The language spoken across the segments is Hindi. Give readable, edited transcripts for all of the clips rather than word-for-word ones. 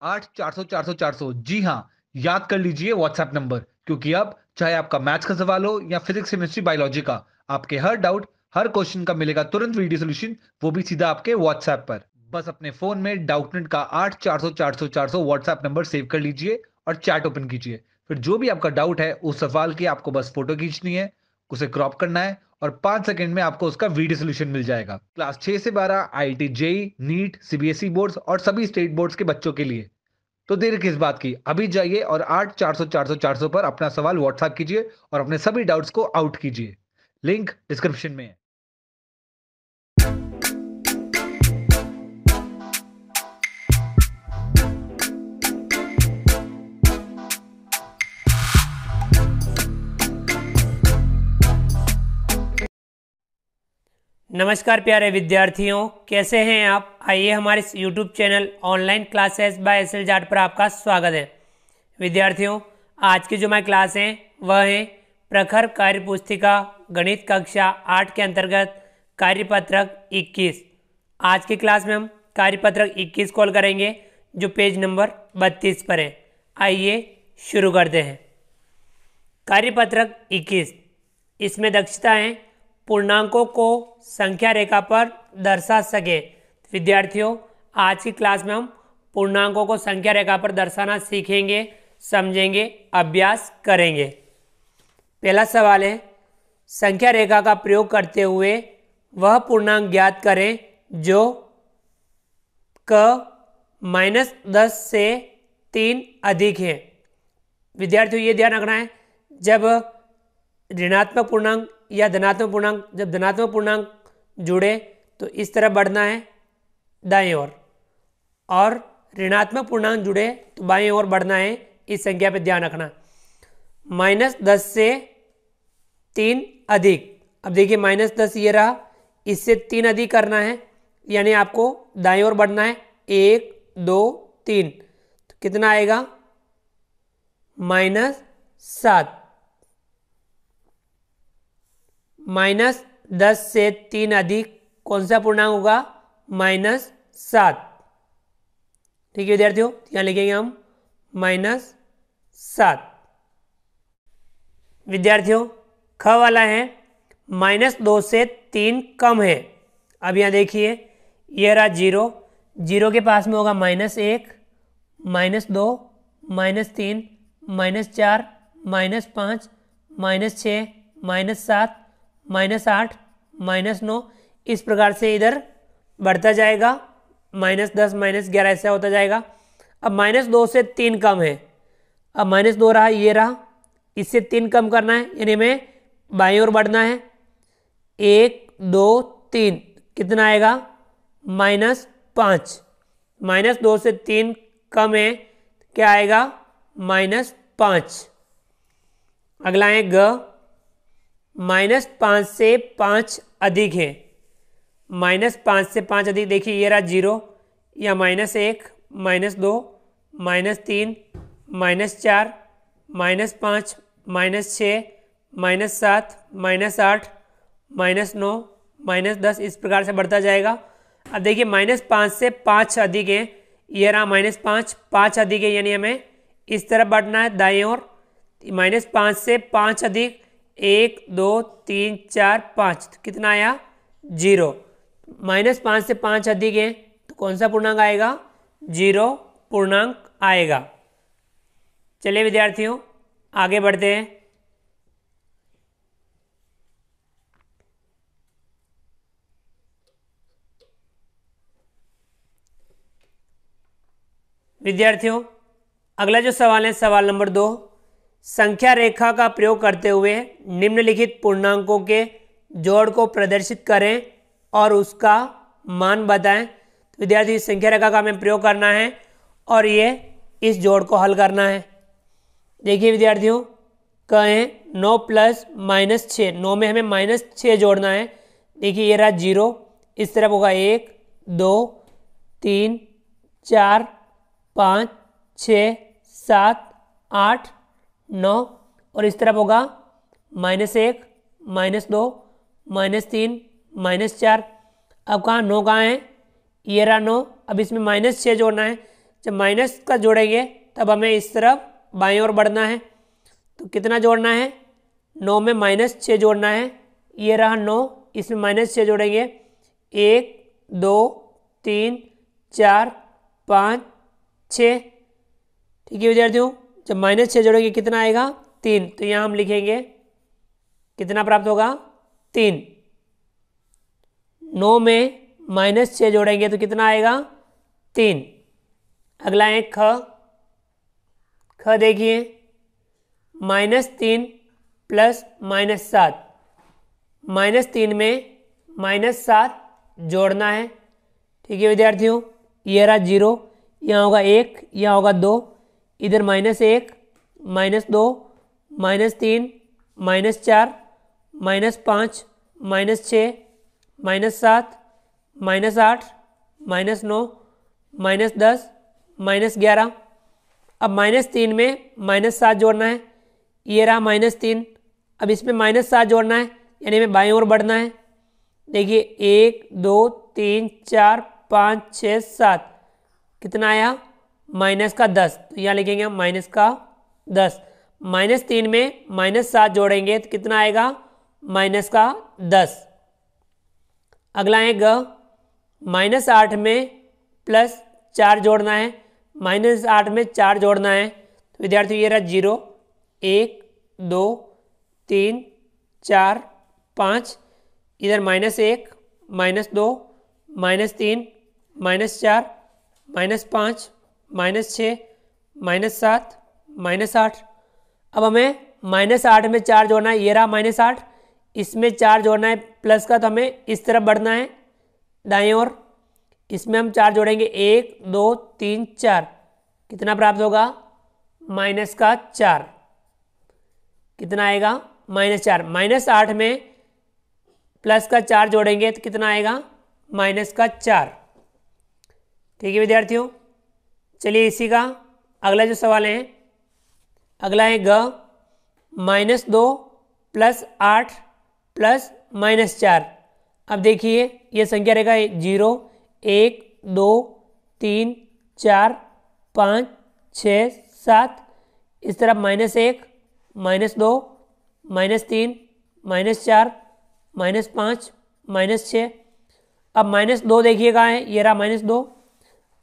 8 400 400 400। जी हाँ, याद कर लीजिए व्हाट्सएप नंबर, क्योंकि अब चाहे आपका मैथ्स का सवाल हो या फिजिक्स केमिस्ट्री बायोलॉजी का, आपके हर डाउट, हर क्वेश्चन का मिलेगा तुरंत वीडियो सोल्यूशन, वो भी सीधा आपके व्हाट्सएप पर। बस अपने फोन में डाउटनेट का 8 400 400 400 व्हाट्सएप नंबर सेव कर लीजिए और चैट ओपन कीजिए। फिर जो भी आपका डाउट है उस सवाल की आपको बस फोटो खींचनी है, उसे क्रॉप करना है और 5 सेकंड में आपको उसका वीडियो सोल्यूशन मिल जाएगा। क्लास 6 से 12 IIT JEE, NEET, CBSE boards और सभी स्टेट बोर्ड्स के बच्चों के लिए। तो देर किस बात की, अभी जाइए और 8 400 400 400 पर अपना सवाल व्हाट्सएप कीजिए और अपने सभी डाउट्स को आउट कीजिए। लिंक डिस्क्रिप्शन में है। नमस्कार प्यारे विद्यार्थियों, कैसे हैं आप। आइए हमारे इस YouTube channel online classes by S L Jat पर आपका स्वागत है। विद्यार्थियों, आज की जो हमारी क्लास है वह है प्रखर कार्य पुस्तिका गणित कक्षा 8 के अंतर्गत कार्यपत्रक 21। आज की क्लास में हम कार्यपत्रक 21 कॉल करेंगे जो पेज नंबर 32 पर है। आइए शुरू करते हैं। कार्यपत्रक 21, इसमें दक्षता है पूर्णांकों को संख्या रेखा पर दर्शा सके। विद्यार्थियों, आज की क्लास में हम पूर्णांकों को संख्या रेखा पर दर्शाना सीखेंगे, समझेंगे, अभ्यास करेंगे। पहला सवाल है, संख्या रेखा का प्रयोग करते हुए वह पूर्णांक ज्ञात करें जो क -10 से 3 अधिक है। विद्यार्थियों, ये ध्यान रखना है, जब ऋणात्मक पूर्णांक या धनात्मक पूर्णांक, जब धनात्मक पूर्णांक जुड़े तो इस तरह बढ़ना है दाएं ओर, और ऋणात्मक पूर्णांक जुड़े तो बाएं ओर बढ़ना है। इस संख्या पे ध्यान रखना। -10 से 3 अधिक, अब देखिए -10 ये रहा, इससे 3 अधिक करना है, यानी आपको दाएं ओर बढ़ना है। 1 2 3, तो कितना आएगा -7। -10 से 3 अधिक कौन सा पूर्णांक होगा? -7। ठीक है विद्यार्थियों, यहाँ लिखेंगे हम -7। विद्यार्थियों, ख वाला है -2 से 3 कम है। अब यहाँ देखिए, ये रहा 0, 0 के पास में होगा -1, -2, -3, -4, -5, -6, -7, -8, -9, इस प्रकार से इधर बढ़ता जाएगा। -10, -11 ऐसा होता जाएगा। अब -2 से 3 कम है, अब -2 रहा, ये रहा, इससे 3 कम करना है, यानी हमें बाईं ओर बढ़ना है। 1 2 3, कितना आएगा? -5। -2 से 3 कम है, क्या आएगा? -5। अगला है ग, -5 से 5 अधिक है। -5 से 5 अधिक, देखिए ये रहा 0, या -1, -2, -3, -4, -5, -6, -7, -8, -9, -10, इस प्रकार से बढ़ता जाएगा। अब देखिए -5 से 5 अधिक है, ये रहा -5, 5 अधिक है, यानी हमें इस तरफ बढ़ना है दाएं ओर। -5 से 5 अधिक, 1 2 3 4 5, तो कितना आया? 0। -5 से 5 अधिक है तो कौन सा पूर्णांक आएगा? 0 पूर्णांक आएगा। चलिए विद्यार्थियों, आगे बढ़ते हैं। विद्यार्थियों, अगला जो सवाल है, सवाल नंबर 2, संख्या रेखा का प्रयोग करते हुए निम्नलिखित पूर्णांकों के जोड़ को प्रदर्शित करें और उसका मान बताएं। तो विद्यार्थी, इस संख्या रेखा का हमें प्रयोग करना है और ये इस जोड़ को हल करना है। देखिए विद्यार्थियों, कहें 9 + -6, 9 में हमें -6 जोड़ना है। देखिए ये रहा 0, इस तरफ होगा 1 2 3 4 5 6 7 8 9, और इस तरफ होगा -1 -2 -3 -4। अब कहाँ 9 कहाँ है? ये रहा 9, अब इसमें -6 जोड़ना है, जब माइनस का जोड़ेंगे तब हमें इस तरफ बाईं ओर बढ़ना है। तो कितना जोड़ना है, 9 में -6 जोड़ना है। ये रहा 9, इसमें -6 जोड़ेंगे, 1 2 3 4 5 6। ठीक है विद्यार्थियों, जब -6 जोड़ेंगे कितना आएगा, 3। तो यहाँ हम लिखेंगे कितना प्राप्त होगा, 3। 9 में -6 जोड़ेंगे तो कितना आएगा, 3। अगला है ख। ख देखिए, -3 प्लस -7, -3 में -7 जोड़ना है। ठीक है विद्यार्थियों, ये रहा 0, यहाँ होगा 1, यहाँ होगा 2, इधर -1 -2 -3 -4 -5 -6 -7 -8 -9 -10 -11। अब -3 में -7 जोड़ना है, ये रहा -3। अब इसमें -7 जोड़ना है, यानी हमें बाईं ओर बढ़ना है। देखिए 1 2 3 4 5 6 7, कितना आया, -10। तो यहाँ लिखेंगे हम -10। -3 में -7 जोड़ेंगे तो कितना आएगा, -10। अगला है ग। -8 में +4 जोड़ना है, -8 में 4 जोड़ना है। तो विद्यार्थियों ये रहा 0 1 2 3 4 5, इधर -1 -2 -3 -4 -5 -6 -7 -8। अब हमें -8 में 4 जोड़ना है, ये रहा -8, इसमें 4 जोड़ना है प्लस का, तो हमें इस तरफ बढ़ना है दाएं ओर। इसमें हम 4 जोड़ेंगे, 1 2 3 4, कितना प्राप्त होगा, -4। कितना आएगा, -4। -8 में प्लस का 4 जोड़ेंगे तो कितना आएगा, -4। ठीक है विद्यार्थियों, चलिए इसी का अगला जो सवाल है, अगला है ग। -2 + 8 + -4। अब देखिए ये संख्या रेखा 0 1 2 3 4 5 6 7, इस तरफ -1 -2 -3 -4 -5 -6। अब -2 देखिए कहाँ है, ये रहा -2।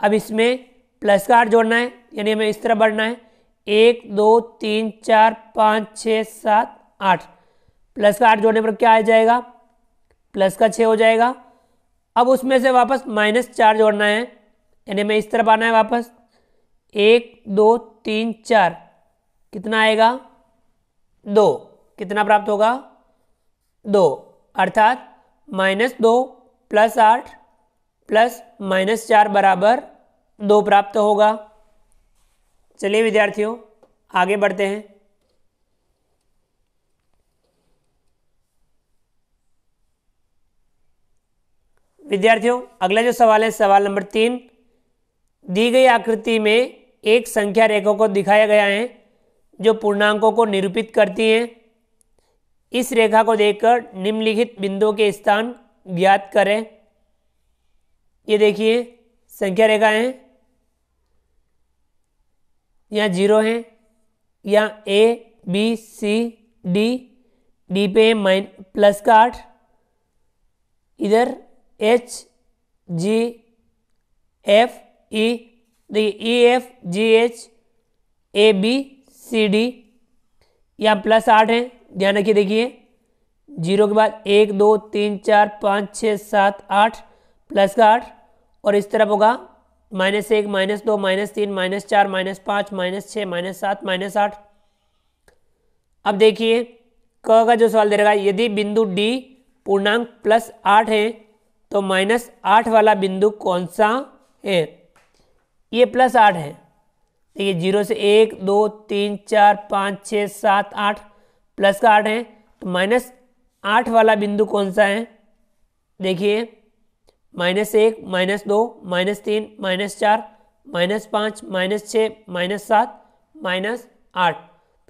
अब इसमें प्लस का 8 जोड़ना है, यानी हमें इस तरफ बढ़ना है, 1 2 3 4 5 6 7 8। प्लस का 8 जोड़ने पर क्या आ जाएगा, +6 हो जाएगा। अब उसमें से वापस -4 जोड़ना है, यानी हमें इस तरफ आना है वापस, 1 2 3 4, कितना आएगा, 2। कितना प्राप्त होगा, 2। अर्थात -2 + 8 + -4 बराबर 2 प्राप्त होगा। चलिए विद्यार्थियों आगे बढ़ते हैं। विद्यार्थियों अगला जो सवाल है, सवाल नंबर 3। दी गई आकृति में एक संख्या रेखा को दिखाया गया है जो पूर्णांकों को निरूपित करती है। इस रेखा को देखकर निम्नलिखित बिंदुओं के स्थान ज्ञात करें। ये देखिए संख्या रेखा है, यहाँ 0 है, यहाँ A B C D, D पे है प्लस का 8, इधर H G F E, देखिए E F G H A B C D, यहाँ +8 है, ध्यान रखिए। देखिए 0 के बाद 1 2 3 4 5 6 7 8, प्लस का 8, और इस तरफ होगा -1 -2 -3 -4 -5 -6 -7 -8। अब देखिए क का जो सवाल दे रखा है, यदि बिंदु D पूर्णांक +8 है तो -8 वाला बिंदु कौन सा है। ये +8 है, देखिए 0 से 1 2 3 4 5 6 7 8, प्लस का 8 है, तो -8 वाला बिंदु कौन सा है। देखिए -1 -2 -3 -4 -5 -6 -7 -8,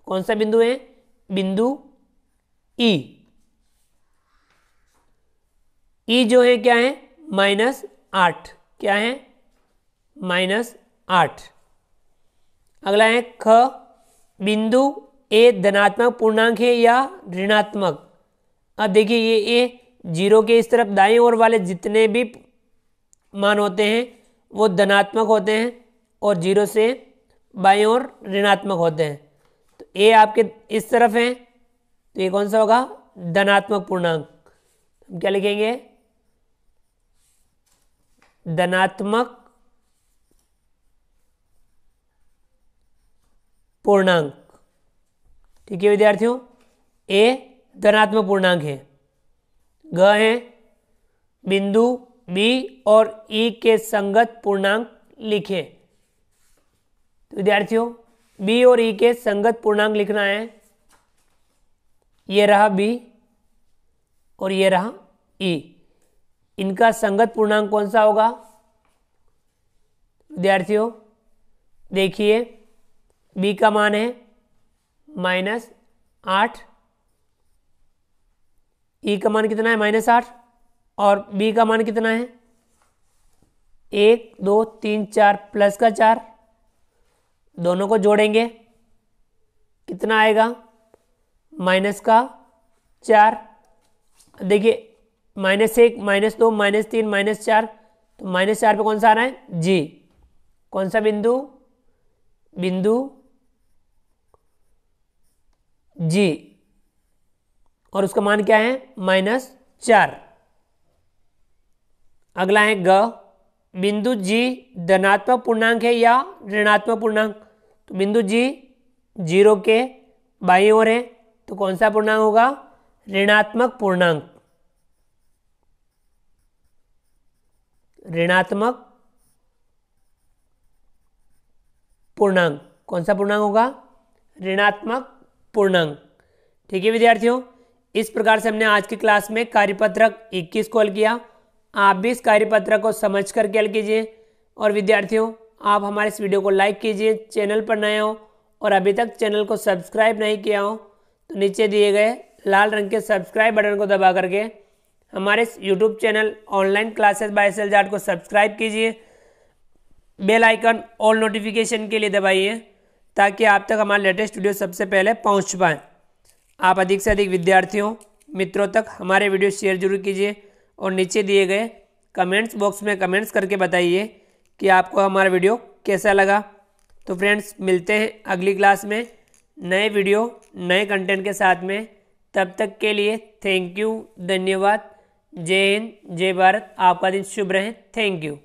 कौन सा बिंदु है, बिंदु E। E जो है क्या है, -8, क्या है, 8। अगला है ख, बिंदु ए धनात्मक पूर्णांक है या ऋणात्मक। अब देखिए ये ए 0 के इस तरफ दाएं ओर वाले जितने भी मान होते हैं वो धनात्मक होते हैं और 0 से बाएं ओर ऋणात्मक होते हैं। तो ए आपके इस तरफ है तो ये कौन सा होगा, धनात्मक पूर्णांक। हम क्या लिखेंगे, धनात्मक पूर्णांक। ठीक है विद्यार्थियों, ए धनात्मक पूर्णांक है। ग है बिंदु बी और ई के संगत पूर्णांक लिखे। तो विद्यार्थियों बी और ई के संगत पूर्णांक लिखना है। ये रहा बी और ये रहा ई, इनका संगत पूर्णांक कौन सा होगा। विद्यार्थियों देखिए बी का मान है -8, ई का मान कितना है -8 और बी का मान कितना है 1 2 3 4 प्लस का 4, दोनों को जोड़ेंगे कितना आएगा -4। देखिए -1 -2 -3 -4, तो -4 पे कौन सा आ रहा है जी, कौन सा बिंदु, बिंदु जी, और उसका मान क्या है -4। अगला है ग, बिंदु जी धनात्मक पूर्णांक है या ऋणात्मक पूर्णांक। तो बिंदु जी 0 के बाईं ओर है तो कौन सा पूर्णांक होगा, ऋणात्मक पूर्णांक। ऋणात्मक पूर्णांक कौन सा पूर्णांक होगा, ऋणात्मक पूर्णांक। ठीक है विद्यार्थियों, इस प्रकार से हमने आज की क्लास में कार्यपत्रक 21 को हल किया। आप भी इस कार्यपत्रक को समझ करके हल कीजिए। और विद्यार्थियों आप हमारे इस वीडियो को लाइक कीजिए, चैनल पर नए हो और अभी तक चैनल को सब्सक्राइब नहीं किया हो तो नीचे दिए गए लाल रंग के सब्सक्राइब बटन को दबा करके हमारे इस YouTube channel online classes by SL Jat को सब्सक्राइब कीजिए। बेल आइकन ऑल नोटिफिकेशन के लिए दबाइए ताकि आप तक हमारा लेटेस्ट वीडियो सबसे पहले पहुंच पाए। आप अधिक से अधिक विद्यार्थियों मित्रों तक हमारे वीडियो शेयर जरूर कीजिए और नीचे दिए गए कमेंट्स बॉक्स में कमेंट्स करके बताइए कि आपको हमारा वीडियो कैसा लगा। तो फ्रेंड्स मिलते हैं अगली क्लास में नए वीडियो नए कंटेंट के साथ में। तब तक के लिए थैंक यू, धन्यवाद। जय हिंद, जय भारत। आपका दिन शुभ रहे। Thank you.